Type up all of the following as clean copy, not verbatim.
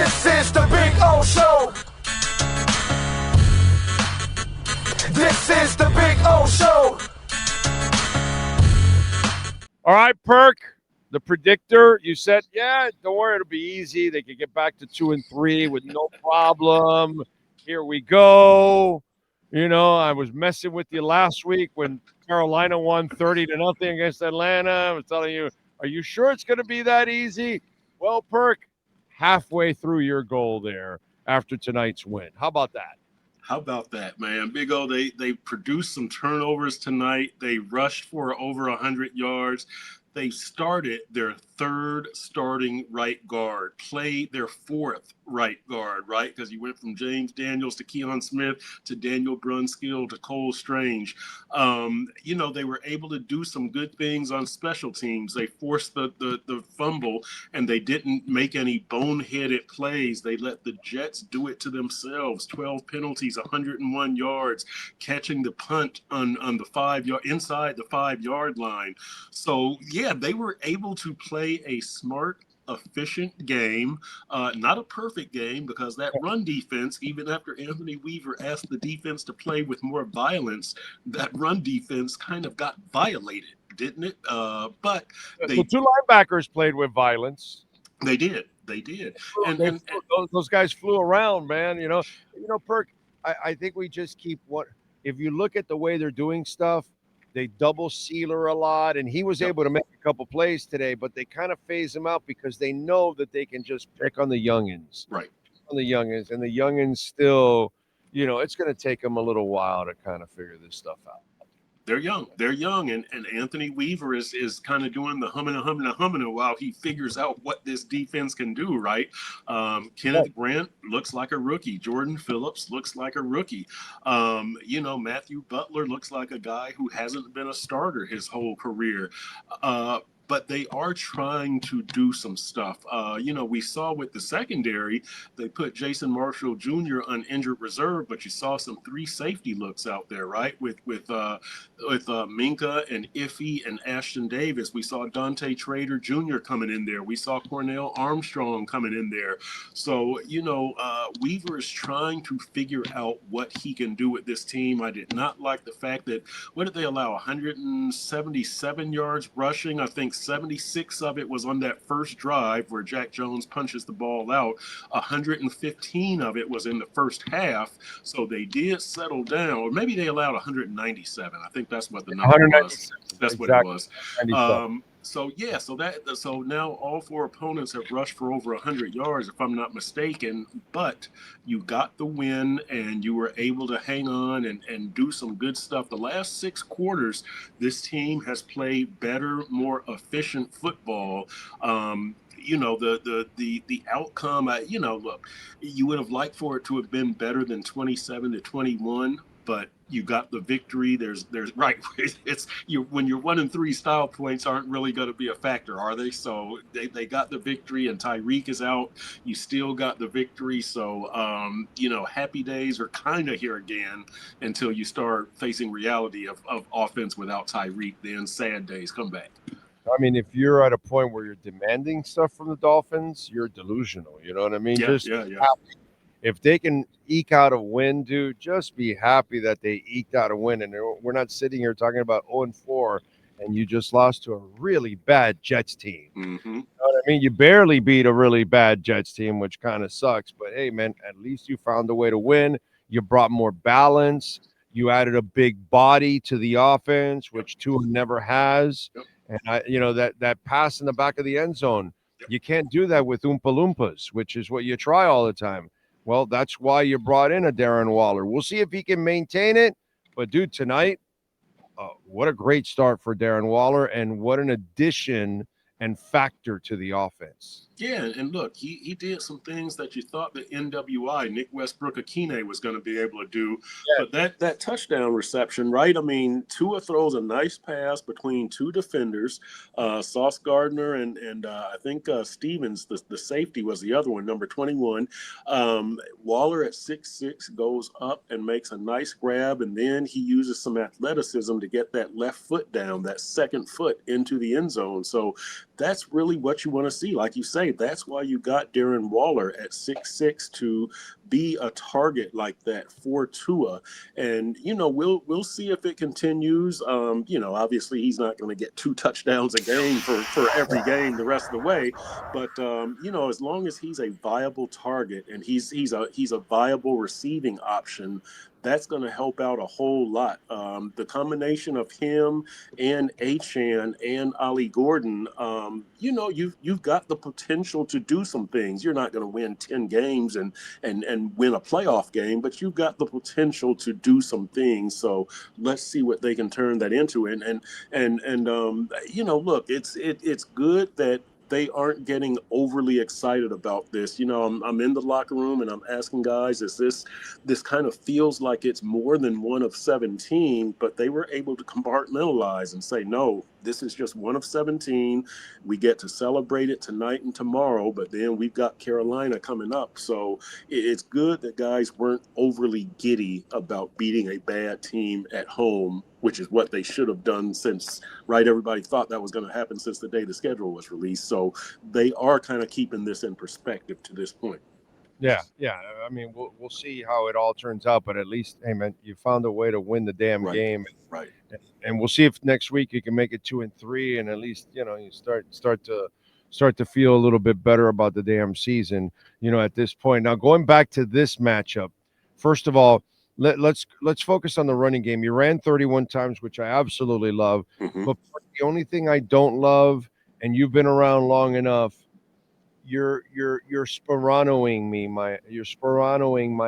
This is the Big O Show. This is the Big O Show. All right, Perk, the predictor. You said, yeah, don't worry, it'll be easy. They could get back to 2-3 with no problem. Here we go. You know, I was messing with you last week when Carolina won 30-0 against Atlanta. I was telling you, are you sure it's going to be that easy? Well, Perk, halfway through your goal there after tonight's win. How about that? How about that, man? Big O, they produced some turnovers tonight. They rushed for over 100 yards. They started their third starting right guard, played their fourth right guard, right? Because you went from James Daniels to Keon Smith to Daniel Brunskill to Cole Strange. You know, they were able to do some good things on special teams. They forced the fumble, and they didn't make any boneheaded plays. They let the Jets do it to themselves. 12 penalties, 101 yards, catching the punt on the 5-yard inside the 5-yard line. So yeah, they were able to play a smart, efficient game, not a perfect game, because that run defense, even after Anthony Weaver asked the defense to play with more violence, that run defense kind of got violated, didn't it? But the two linebackers played with violence. They did. And those guys flew around, man. You know, Perk, I think we just keep what if you look at the way they're doing stuff, they double Sealer a lot, and he was able to make a couple plays today, but they kind of phase him out because they know that they can just pick on the youngins. Right. On the youngins, and the youngins still, you know, it's going to take them a little while to kind of figure this stuff out. They're young, and Anthony Weaver is kind of doing the humming while he figures out what this defense can do, right? Kenneth Grant looks like a rookie. Jordan Phillips looks like a rookie. You know, Matthew Butler looks like a guy who hasn't been a starter his whole career. But they are trying to do some stuff. You know, we saw with the secondary, they put Jason Marshall Jr. on injured reserve, but you saw some 3 safety looks out there, right? With Minka and Iffy and Ashton Davis. We saw Dante Trader Jr. coming in there. We saw Cornell Armstrong coming in there. So, you know, Weaver is trying to figure out what he can do with this team. I did not like the fact that, what did they allow, 177 yards rushing? I think 76 of it was on that first drive where Jack Jones punches the ball out. 115 of it was in the first half. So they did settle down, or maybe they allowed 197. I think that's what the number was. That's exactly what it was. So now all 4 opponents have rushed for over 100 yards, if I'm not mistaken. But you got the win, and you were able to hang on and do some good stuff. The last 6 quarters, this team has played better, more efficient football. You know, the outcome. You know, look, you would have liked for it to have been better than 27-21. But you got the victory. There's right. It's when you're 1-3, style points aren't really going to be a factor, are they? So they got the victory, and Tyreek is out. You still got the victory. So you know, happy days are kind of here again until you start facing reality of offense without Tyreek. Then sad days come back. I mean, if you're at a point where you're demanding stuff from the Dolphins, you're delusional. You know what I mean? Yeah. If they can eke out a win, dude, just be happy that they eked out a win. And we're not sitting here talking about 0-4, and you just lost to a really bad Jets team. Mm-hmm. You know what I mean? You barely beat a really bad Jets team, which kind of sucks. But, hey, man, at least you found a way to win. You brought more balance. You added a big body to the offense, which Tua never has. Yep. And, that pass in the back of the end zone, you can't do that with Oompa Loompas, which is what you try all the time. Well, that's why you brought in a Darren Waller. We'll see if he can maintain it. But, dude, tonight, what a great start for Darren Waller, and what an addition and factor to the offense. Yeah, and look, he did some things that you thought the NWI, Nick Westbrook-Akine, was going to be able to do. Yeah. But that touchdown reception, right? I mean, Tua throws a nice pass between 2 defenders, Sauce Gardner and I think Stevens, the safety, was the other one, number 21. Waller at 6'6" goes up and makes a nice grab, and then he uses some athleticism to get that left foot down, that second foot into the end zone. So that's really what you want to see. Like you say, that's why you got Darren Waller at 6'6" to be a target like that for Tua. And, we'll see if it continues. Obviously he's not going to get 2 touchdowns a game for every game the rest of the way. But, as long as he's a viable target and he's a viable receiving option, that's going to help out a whole lot. The combination of him and Achan and Ollie Gordon, you've got the potential to do some things. You're not going to win 10 games and win a playoff game, but you've got the potential to do some things. So let's see what they can turn that into. Look, it's good that they aren't getting overly excited about this. I'm in the locker room and I'm asking guys, is this kind of feels like it's more than one of 17, but they were able to compartmentalize and say, no, this is just one of 17. We get to celebrate it tonight and tomorrow, but then we've got Carolina coming up. So it's good that guys weren't overly giddy about beating a bad team at home, which is what they should have done since, right, everybody thought that was going to happen since the day the schedule was released. So they are kind of keeping this in perspective to this point. Yeah. I mean, we'll see how it all turns out, but at least, hey man, you found a way to win the damn game. Right. And we'll see if next week you can make it 2-3, and at least you start to feel a little bit better about the damn season. At this point. Now going back to this matchup, first of all, let's focus on the running game. You ran 31 times, which I absolutely love. Mm-hmm. But the only thing I don't love, and you've been around long enough, you're Speranoing my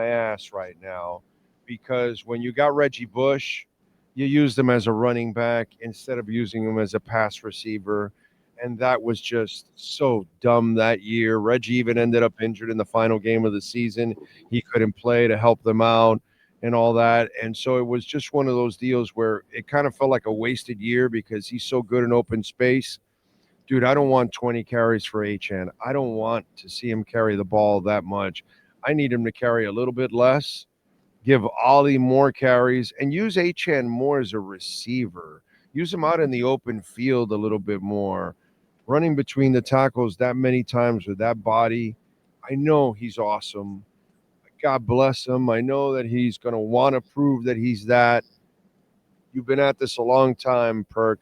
ass right now, because when you got Reggie Bush, you used him as a running back instead of using him as a pass receiver, and that was just so dumb that year. Reggie even ended up injured in the final game of the season. He couldn't play to help them out and all that, and so it was just one of those deals where it kind of felt like a wasted year because he's so good in open space. Dude, I don't want 20 carries for Achan. I don't want to see him carry the ball that much. I need him to carry a little bit less, give Ollie more carries, and use Achan more as a receiver. Use him out in the open field a little bit more. Running between the tackles that many times with that body, I know he's awesome. God bless him. I know that he's going to want to prove that he's that. You've been at this a long time, Perk.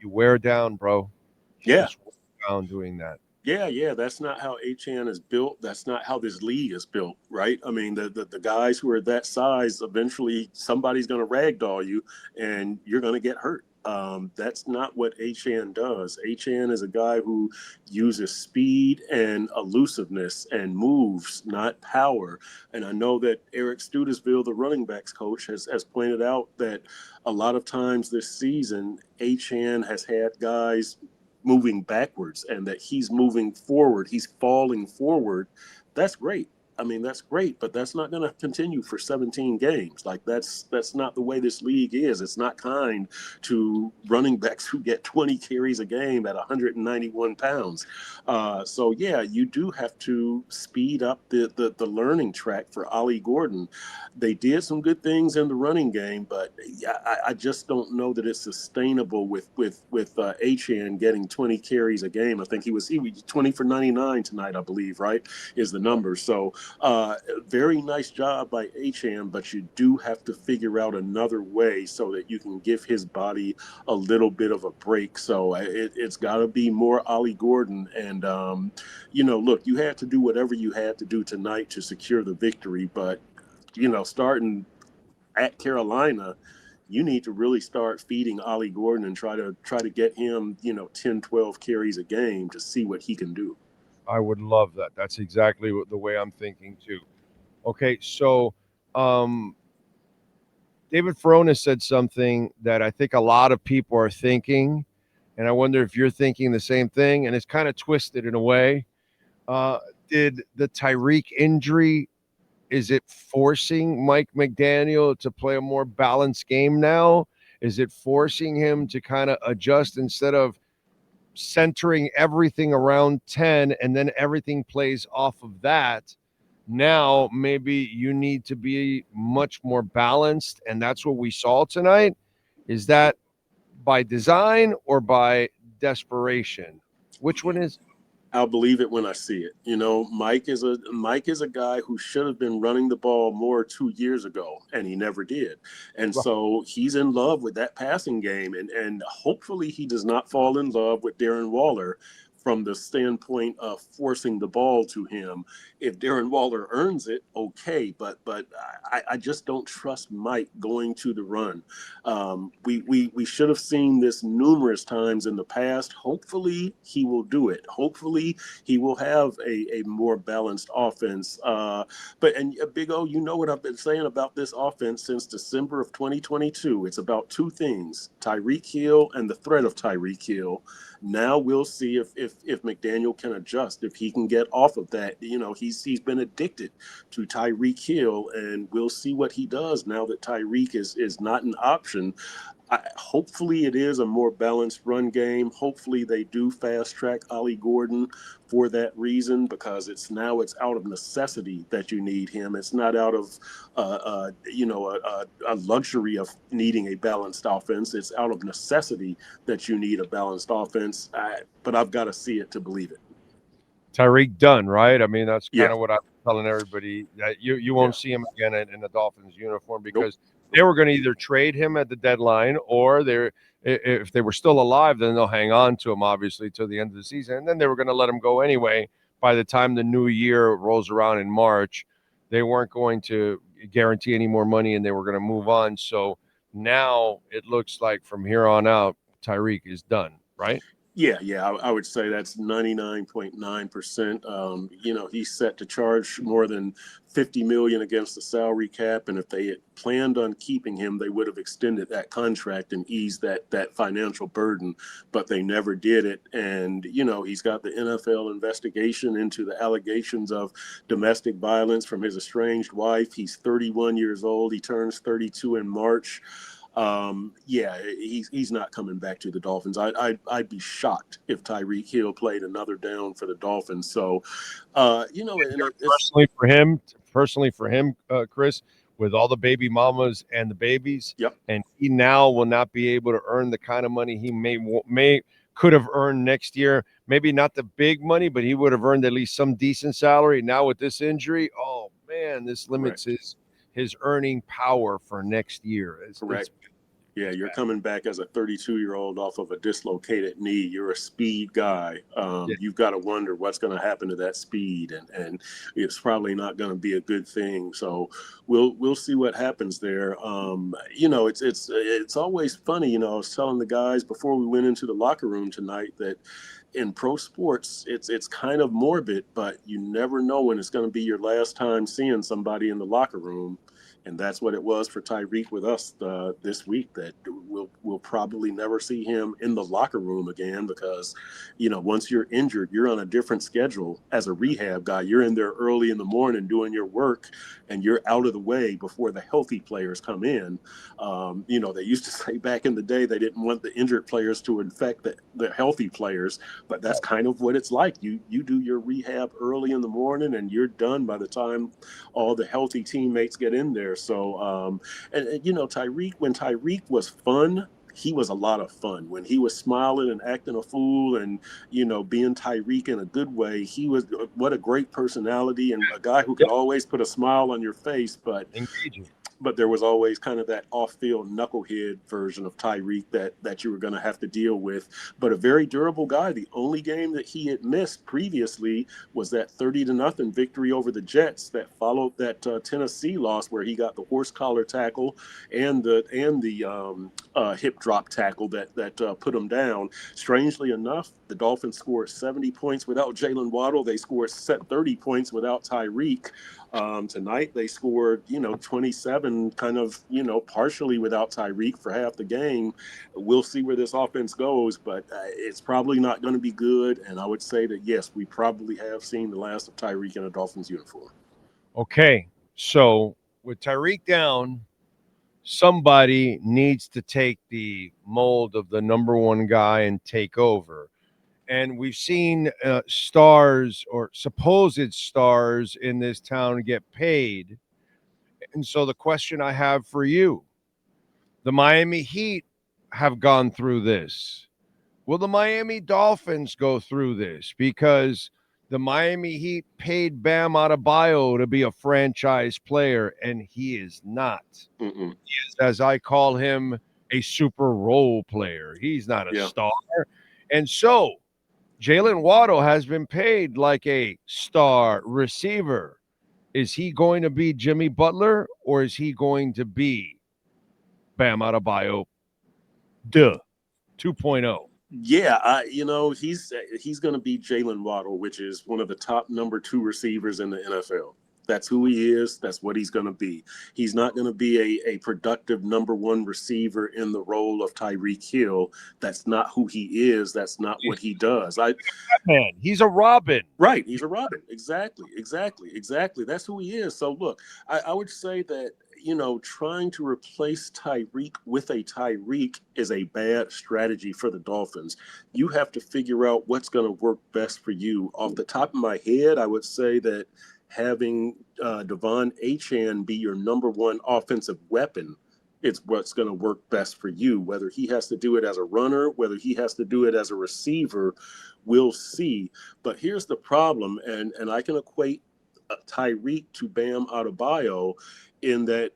You wear down, bro. Yeah. Just down doing that. Yeah. That's not how Achan is built. That's not how this league is built, right? I mean, the guys who are that size, eventually somebody's going to ragdoll you and you're going to get hurt. That's not what Achan does. Achan is a guy who uses speed and elusiveness and moves, not power. And I know that Eric Studesville, the running backs coach, has pointed out that a lot of times this season, Achan has had guys moving backwards and that he's moving forward, he's falling forward. That's great. I mean, that's great, but that's not going to continue for 17 games. Like that's not the way this league is. It's not kind to running backs who get 20 carries a game at 191 pounds. So yeah, you do have to speed up the learning track for Ollie Gordon. They did some good things in the running game, but I just don't know that it's sustainable with Achan getting 20 carries a game. I think he was 20 for 99 tonight, I believe, right, is the number. So very nice job by Achan, but you do have to figure out another way so that you can give his body a little bit of a break. So it's got to be more Ollie Gordon. And, look, you had to do whatever you had to do tonight to secure the victory. But, starting at Carolina, you need to really start feeding Ollie Gordon and try to get him, 10, 12 carries a game to see what he can do. I would love that. That's exactly the way I'm thinking too. Okay, so David Ferona said something that I think a lot of people are thinking, and I wonder if you're thinking the same thing, and it's kind of twisted in a way. Did the Tyreek injury, is it forcing Mike McDaniel to play a more balanced game now? Is it forcing him to kind of adjust instead of centering everything around 10 and then everything plays off of that? Now maybe you need to be much more balanced, and that's what we saw tonight. Is that by design or by desperation? Which one is? I'll believe it when I see it. You know, Mike is a guy who should have been running the ball more 2 years ago, and he never did. And so he's in love with that passing game, and hopefully he does not fall in love with Darren Waller from the standpoint of forcing the ball to him. If Darren Waller earns it, okay, but I just don't trust Mike going to the run. We should have seen this numerous times in the past. Hopefully he will do it. Hopefully he will have a more balanced offense. Big O, you know what I've been saying about this offense since December of 2022. It's about two things: Tyreek Hill and the threat of Tyreek Hill. Now we'll see if McDaniel can adjust, if he can get off of that. You know, he's been addicted to Tyreek Hill, and we'll see what he does now that Tyreek is not an option. Hopefully it is a more balanced run game. Hopefully they do fast track Ollie Gordon for that reason, because it's out of necessity that you need him. It's not out of a luxury of needing a balanced offense. It's out of necessity that you need a balanced offense. But I've got to see it to believe it. Tyreek done, right? I mean, that's kind of what I'm telling everybody, that you won't see him again in the Dolphins uniform, because they were going to either trade him at the deadline, or if they were still alive, then they'll hang on to him, obviously, till the end of the season. And then they were going to let him go anyway. By the time the new year rolls around in March, they weren't going to guarantee any more money, and they were going to move on. So now it looks like from here on out, Tyreek is done, right? Yeah, I would say that's 99.9%. You know, he's set to charge more than $50 million against the salary cap, and if they had planned on keeping him, they would have extended that contract and eased that financial burden, but they never did it. And you know, he's got the NFL investigation into the allegations of domestic violence from his estranged wife. He's 31 years old. He turns 32 in March. He's not coming back to the Dolphins. I'd be shocked if Tyreek Hill played another down for the Dolphins. So, personally for him, Chris, with all the baby mamas and the babies, yep. And he now will not be able to earn the kind of money he could have earned next year. Maybe not the big money, but he would have earned at least some decent salary. Now with this injury, oh man, this limits his earning power for next year. Correct. You're coming back as a 32-year-old off of a dislocated knee. You're a speed guy. You've got to wonder what's going to happen to that speed, and it's probably not going to be a good thing. So we'll see what happens there. It's always funny. You know, I was telling the guys before we went into the locker room tonight that in pro sports, it's kind of morbid, but you never know when it's going to be your last time seeing somebody in the locker room. And that's what it was for Tyreek with us this week, that we'll probably never see him in the locker room again, because, you know, once you're injured, you're on a different schedule as a rehab guy. You're in there early in the morning doing your work, and you're out of the way before the healthy players come in. They used to say back in the day they didn't want the injured players to infect the healthy players, but that's kind of what it's like. You do your rehab early in the morning, and you're done by the time all the healthy teammates get in there. So, Tyreek, when Tyreek was fun, he was a lot of fun. When he was smiling and acting a fool and, you know, being Tyreek in a good way, what a great personality, and a guy who could always put a smile on your face, but engaging. But there was always kind of that off-field knucklehead version of Tyreek that you were going to have to deal with. But a very durable guy. The only game that he had missed previously was that 30-0 victory over the Jets that followed that Tennessee loss, where he got the horse collar tackle and the hip drop tackle that put him down. Strangely enough, the Dolphins scored 70 points without Jalen Waddle. They scored 30 points without Tyreek. Tonight they scored, 27, kind of, partially without Tyreek for half the game. We'll see where this offense goes, but it's probably not going to be good. And I would say that, yes, we probably have seen the last of Tyreek in a Dolphins uniform. Okay, so with Tyreek down, somebody needs to take the mold of the number one guy and take over. And we've seen stars or supposed stars in this town get paid. And so the question I have for you, the Miami Heat have gone through this. Will the Miami Dolphins go through this? Because the Miami Heat paid Bam Adebayo to be a franchise player, and he is not. Mm-mm. He is, as I call him, a super role player. He's not a Yeah. star. And so Jalen Waddle has been paid like a star receiver. Is he going to be Jimmy Butler, or is he going to be Bam Adebayo 2.0? Yeah, he's going to be Jalen Waddle, which is one of the top number 2 receivers in the NFL. That's who he is. That's what he's going to be. He's not going to be a productive number 1 receiver in the role of Tyreek Hill. That's not who he is. That's not what he does. Man, he's a Robin. Right. He's a Robin. Exactly. That's who he is. So look, I would say that, trying to replace Tyreek with a Tyreek is a bad strategy for the Dolphins. You have to figure out what's going to work best for you. Off the top of my head, I would say that having Devon Achane be your number 1 offensive weapon, it's what's going to work best for you. Whether he has to do it as a runner, whether he has to do it as a receiver, we'll see. But here's the problem, and I can equate Tyreek to Bam Adebayo in that,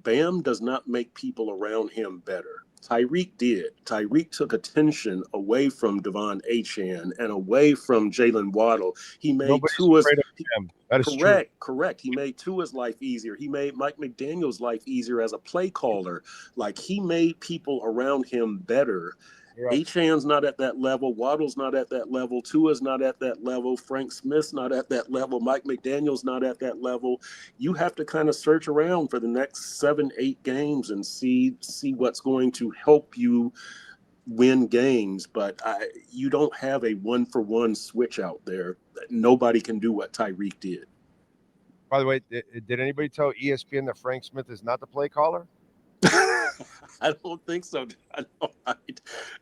Bam does not make people around him better. Tyreek did. Tyreek took attention away from Devon Achane and away from Jalen Waddle. He made Nobody's Tua's afraid of him. That is correct. He made Tua's life easier. He made Mike McDaniel's life easier as a play caller. Like, he made people around him better. Right. Achane's not at that level. Waddle's not at that level. Tua's not at that level. Frank Smith's not at that level. Mike McDaniel's not at that level. You have to kind of search around for the next 7-8 games and see what's going to help you win games. But you don't have a 1-for-1 switch out there. Nobody can do what Tyreek did. By the way, did anybody tell ESPN that Frank Smith is not the play caller? I don't think so.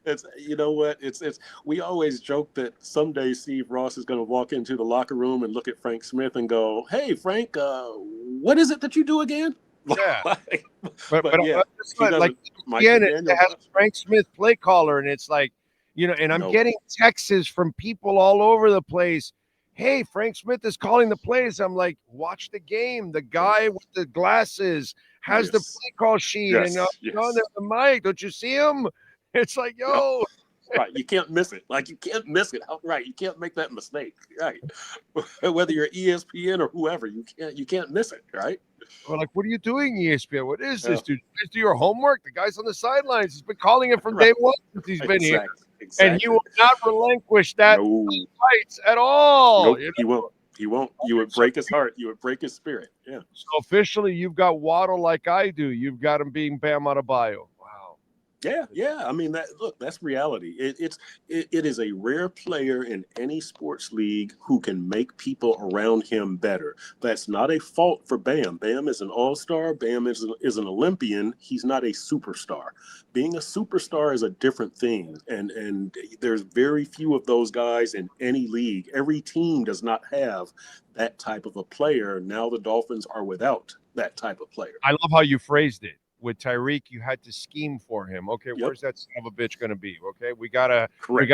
It's, you know what? It's we always joke that someday Steve Ross is going to walk into the locker room and look at Frank Smith and go, "Hey, Frank, what is it that you do again?" Yeah, but yeah, like ESPN has Frank Smith play caller, and it's like, and I'm getting texts from people all over the place. Hey, Frank Smith is calling the plays. I'm like, watch the game. The guy with the glasses has the play call sheet and on the mic. Don't you see him? It's like, yo. Right. You can't miss it. Like, you can't miss it. Right. You can't make that mistake. Right. Whether you're ESPN or whoever, you can't miss it. Right. Well, like, what are you doing, ESPN? What is this, dude? Just do your homework. The guy's on the sidelines. He's been calling it from day one since he's been here. Exactly. And he will not relinquish that rights at all. Nope, he won't. He won't. You would break his heart. You would break his spirit. Yeah. So officially, you've got Waddle like I do. You've got him being Bam Adebayo. Wow. Yeah. I mean, that's reality. It is a rare player in any sports league who can make people around him better. That's not a fault for Bam. Bam is an all-star. Bam is an Olympian. He's not a superstar. Being a superstar is a different thing, and there's very few of those guys in any league. Every team does not have that type of a player. Now the Dolphins are without that type of player. I love how you phrased it. With Tyreek, you had to scheme for him. Okay, where's that son of a bitch going to be? Okay, we gotta make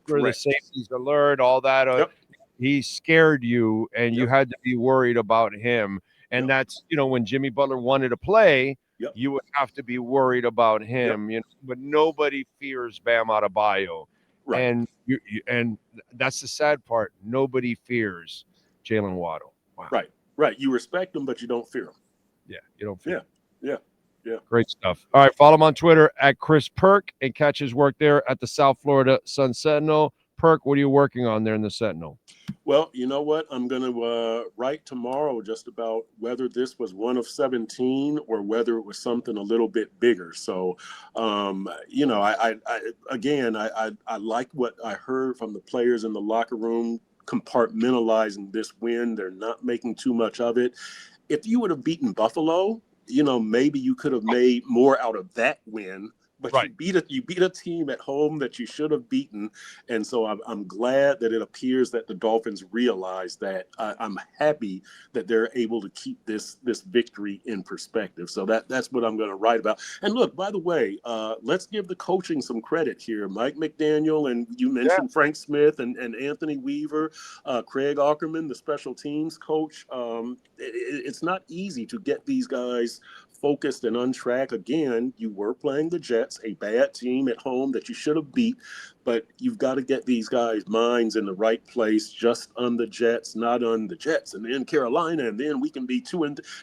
sure the safety's alert, all that. He scared you, and you had to be worried about him. And that's, when Jimmy Butler wanted to play, you would have to be worried about him. But nobody fears Bam Adebayo, and and that's the sad part. Nobody fears Jalen Waddle. Wow. Right. You respect him, but you don't fear him. Yeah, you don't fear him. Yeah. Great stuff. All right, follow him on Twitter at Chris Perk and catch his work there at the South Florida Sun Sentinel. Perk, what are you working on there in the Sentinel? Well, you know what? I'm going to write tomorrow just about whether this was one of 17 or whether it was something a little bit bigger. So, I like what I heard from the players in the locker room, compartmentalizing this win. They're not making too much of it. If you would have beaten Buffalo, maybe you could have made more out of that win, but Right. you beat a team at home that you should have beaten, and so I'm glad that it appears that the Dolphins realize that. I'm happy that they're able to keep this victory in perspective. So that's what I'm going to write about. And look, by the way, let's give the coaching some credit here. Mike McDaniel, and you mentioned Frank Smith and Anthony Weaver, Craig Ackerman, the special teams coach. It's not easy to get these guys focused and on track. Again, you were playing the Jets, a bad team at home that you should have beat, but you've got to get these guys' minds in the right place, just on the Jets, not on the Jets, and then Carolina, and then we can be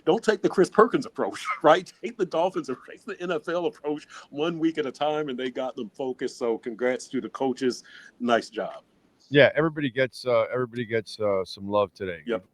don't take the Chris Perkins approach, right? Take the Dolphins, take the NFL approach 1 week at a time, and they got them focused. So congrats to the coaches. Nice job. Yeah, everybody gets some love today. Yep.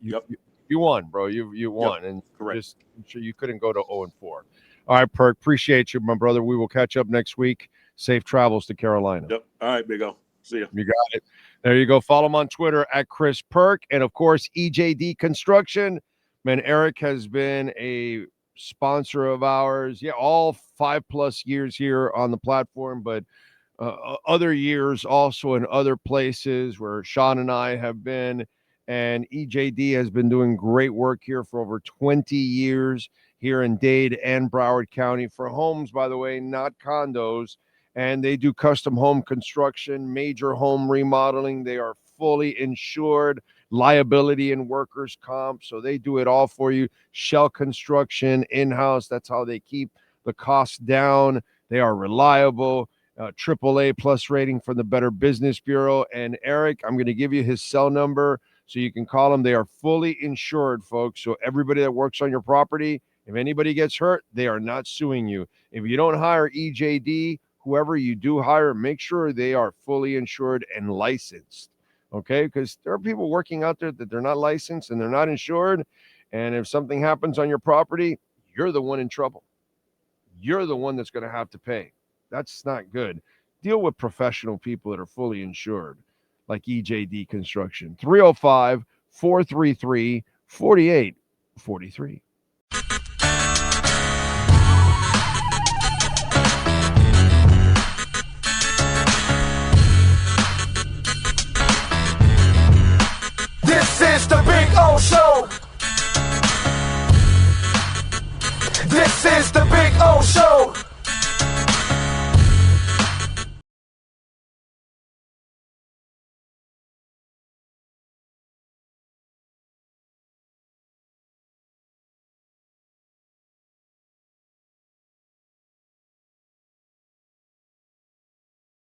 You won, bro. You won, Yep. and Correct. just I'm sure you couldn't go to 0-4. All right, Perk. Appreciate you, my brother. We will catch up next week. Safe travels to Carolina. Yep. All right, Big O. See ya. You got it. There you go. Follow him on Twitter at Chris Perk, and of course EJD Construction. Man, Eric has been a sponsor of ours. Yeah, all 5+ years here on the platform, but other years also in other places where Sean and I have been. And EJD has been doing great work here for over 20 years here in Dade and Broward County for homes, by the way, not condos. And they do custom home construction, major home remodeling. They are fully insured, liability and workers' comp. So they do it all for you. Shell construction, in-house. That's how they keep the costs down. They are reliable. AAA plus rating from the Better Business Bureau. And Eric, I'm going to give you his cell number so you can call them. They are fully insured, folks. So everybody that works on your property, if anybody gets hurt, they are not suing you. If you don't hire EJD, whoever you do hire, make sure they are fully insured and licensed, okay? Because there are people working out there that they're not licensed and they're not insured. And if something happens on your property, you're the one in trouble. You're the one that's going to have to pay. That's not good. Deal with professional people that are fully insured, like EJD Construction. 305-433-4843. This is the Big O Show. This is the Big O Show.